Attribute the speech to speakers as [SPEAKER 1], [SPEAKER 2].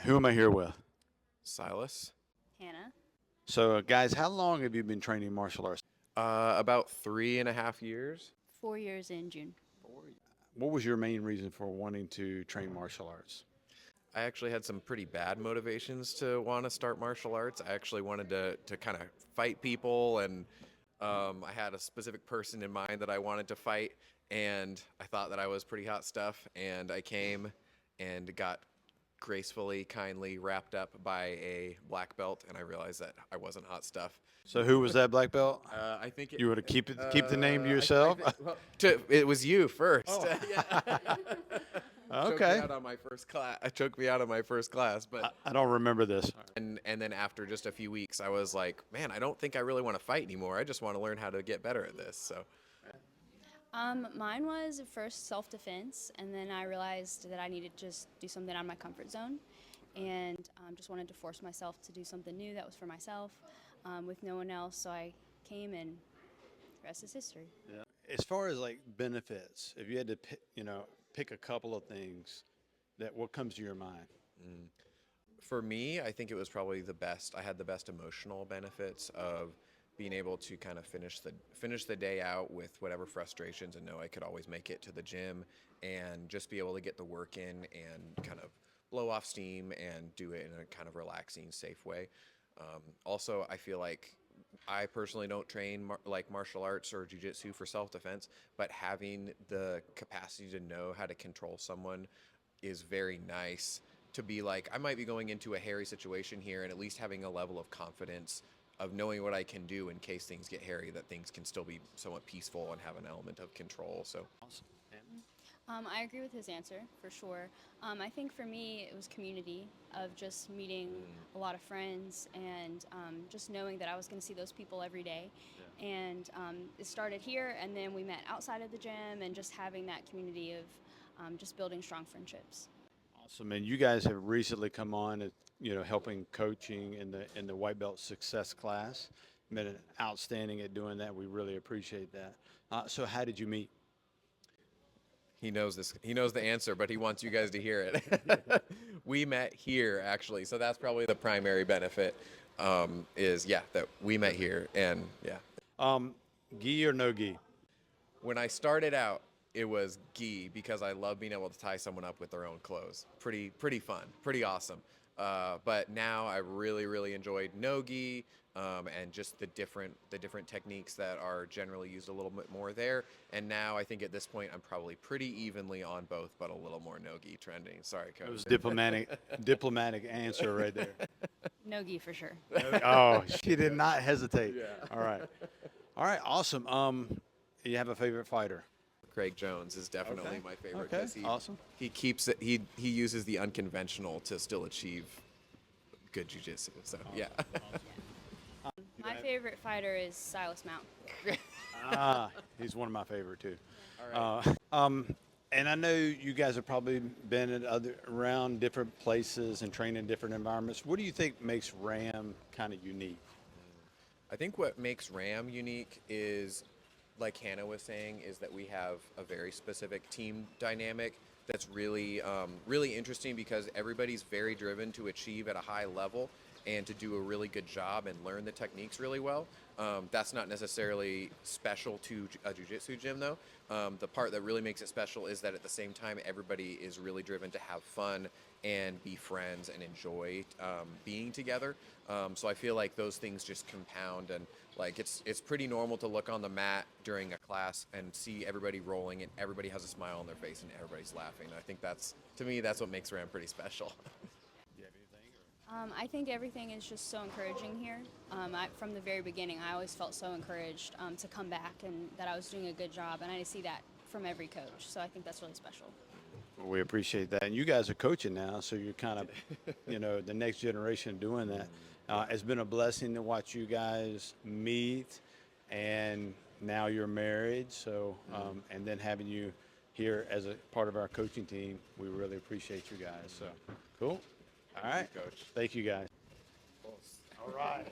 [SPEAKER 1] right, who am I here with?
[SPEAKER 2] Silas.
[SPEAKER 3] Hannah.
[SPEAKER 1] So, guys, how long have you been training martial arts?
[SPEAKER 2] About 3.5 years.
[SPEAKER 3] 4 years in June.
[SPEAKER 1] What was your main reason for wanting to train martial arts?
[SPEAKER 2] I actually had some pretty bad motivations to want to start martial arts. I actually wanted to kind of fight people, and I had a specific person in mind that I wanted to fight, and I thought that I was pretty hot stuff, and I came and got gracefully, kindly wrapped up by a black belt, and I realized that I wasn't hot stuff.
[SPEAKER 1] So, who was that black belt?
[SPEAKER 2] I think it,
[SPEAKER 1] You want to keep the name to
[SPEAKER 2] I
[SPEAKER 1] yourself?
[SPEAKER 2] think, well, it was you first.
[SPEAKER 1] Oh.
[SPEAKER 2] Yeah. Choked me
[SPEAKER 1] Okay.
[SPEAKER 2] out on my first class. I choked me out on my first class, but
[SPEAKER 1] I don't remember this.
[SPEAKER 2] and then after just a few weeks, I was like, man, I don't think I really want to fight anymore. I just want to learn how to get better at this. So
[SPEAKER 3] Mine was at first self-defense, and then I realized that I needed to just do something out of my comfort zone, and just wanted to force myself to do something new that was for myself, with no one else. So I came, and the rest is history.
[SPEAKER 1] Yeah. As far as like benefits, if you had to pick a couple of things, that what comes to your mind?
[SPEAKER 2] for me, I think it was probably the best. I had the best emotional benefits of being able to kind of finish the day out with whatever frustrations and know I could always make it to the gym and just be able to get the work in and kind of blow off steam and do it in a kind of relaxing, safe way. Also, I feel like I personally don't train like martial arts or jiu-jitsu for self-defense, but having the capacity to know how to control someone is very nice. To be like, I might be going into a hairy situation here, and at least having a level of confidence of knowing what I can do in case things get hairy, that things can still be somewhat peaceful and have an element of control. So
[SPEAKER 1] Awesome.
[SPEAKER 3] I agree with his answer for sure. I think for me it was community of just meeting a lot of friends and just knowing that I was going to see those people every day. And it started here, and then we met outside of the gym, and just having that community of just building strong friendships.
[SPEAKER 1] Awesome. And you guys have recently come on, helping coaching in the white belt success class. Been outstanding at doing that. We really appreciate that. So how did you meet?
[SPEAKER 2] he knows this. He knows the answer, but he wants you guys to hear it. We met here actually, so that's probably the primary benefit. Is yeah that we met here, and yeah.
[SPEAKER 1] Gi or no gi?
[SPEAKER 2] When I started out, it was gi because I love being able to tie someone up with their own clothes. Pretty fun, pretty awesome. But now I really enjoyed no gi, and just the different techniques that are generally used a little bit more there. And now I think at this point I'm probably pretty evenly on both, but a little more no gi trending. Sorry,
[SPEAKER 1] It
[SPEAKER 2] coach.
[SPEAKER 1] was diplomatic answer right there.
[SPEAKER 3] No gi for sure.
[SPEAKER 1] Oh, she did not hesitate.
[SPEAKER 2] Yeah.
[SPEAKER 1] All right, awesome. You have a favorite fighter?
[SPEAKER 2] Craig Jones is definitely my favorite
[SPEAKER 1] Okay,
[SPEAKER 2] because
[SPEAKER 1] awesome.
[SPEAKER 2] he keeps it. He uses the unconventional to still achieve good jujitsu. So yeah.
[SPEAKER 3] My favorite fighter is Silas Mount.
[SPEAKER 1] He's one of my favorite too.
[SPEAKER 2] All right.
[SPEAKER 1] And I know you guys have probably been around different places and trained in different environments. What do you think makes RAM kind of unique?
[SPEAKER 2] I think what makes RAM unique is, like Hannah was saying, is that we have a very specific team dynamic that's really interesting because everybody's very driven to achieve at a high level and to do a really good job and learn the techniques really well. That's not necessarily special to a jiu-jitsu gym though. The part that really makes it special is that at the same time everybody is really driven to have fun and be friends and enjoy being together. So I feel like those things just compound, and like it's pretty normal to look on the mat during a class and see everybody rolling and everybody has a smile on their face and everybody's laughing. I think that's what makes RAM pretty special.
[SPEAKER 3] I think everything is just so encouraging here. From the very beginning, I always felt so encouraged to come back and that I was doing a good job, and I see that from every coach. So I think that's really special.
[SPEAKER 1] Well, we appreciate that. And you guys are coaching now, so you're kind of, the next generation doing that. It's been a blessing to watch you guys meet, and now you're married. So, and then having you here as a part of our coaching team, we really appreciate you guys. So, cool. All right.
[SPEAKER 2] Coach.
[SPEAKER 1] Thank you, guys. All right.